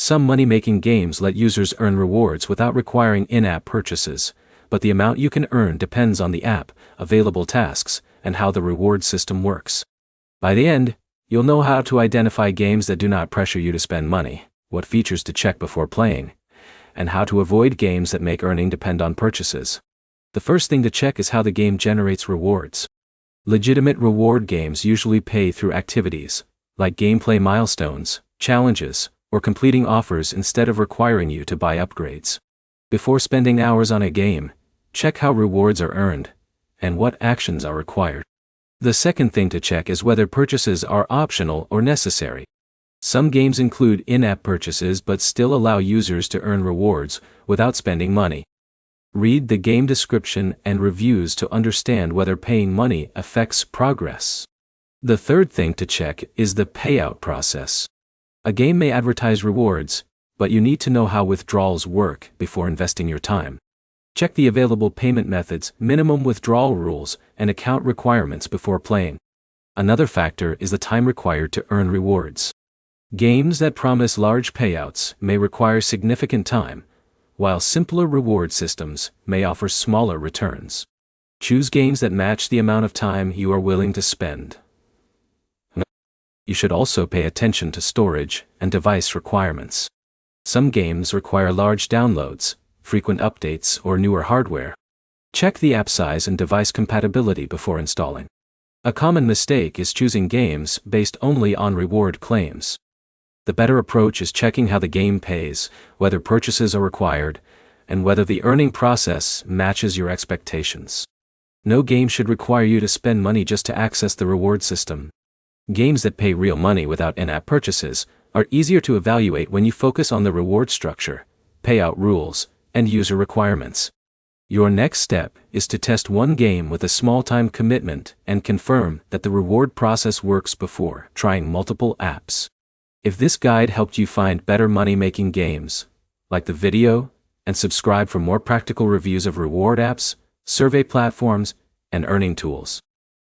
Some money-making games let users earn rewards without requiring in-app purchases, but the amount you can earn depends on the app, available tasks, and how the reward system works. By the end, you'll know how to identify games that do not pressure you to spend money, what features to check before playing, and how to avoid games that make earning depend on purchases. The first thing to check is how the game generates rewards. Legitimate reward games usually pay through activities, like gameplay milestones, challenges, or completing offers instead of requiring you to buy upgrades. Before spending hours on a game, check how rewards are earned, and what actions are required. The second thing to check is whether purchases are optional or necessary. Some games include in-app purchases but still allow users to earn rewards without spending money. Read the game description and reviews to understand whether paying money affects progress. The third thing to check is the payout process. A game may advertise rewards, but you need to know how withdrawals work before investing your time. Check the available payment methods, minimum withdrawal rules, and account requirements before playing. Another factor is the time required to earn rewards. Games that promise large payouts may require significant time, while simpler reward systems may offer smaller returns. Choose games that match the amount of time you are willing to spend. You should also pay attention to storage and device requirements. Some games require large downloads, frequent updates, or newer hardware. Check the app size and device compatibility before installing. A common mistake is choosing games based only on reward claims. The better approach is checking how the game pays, whether purchases are required, and whether the earning process matches your expectations. No game should require you to spend money just to access the reward system. Games that pay real money without in-app purchases are easier to evaluate when you focus on the reward structure, payout rules, and user requirements. Your next step is to test one game with a small time commitment and confirm that the reward process works before trying multiple apps. If this guide helped you find better money-making games, like the video and subscribe for more practical reviews of reward apps, survey platforms, and earning tools.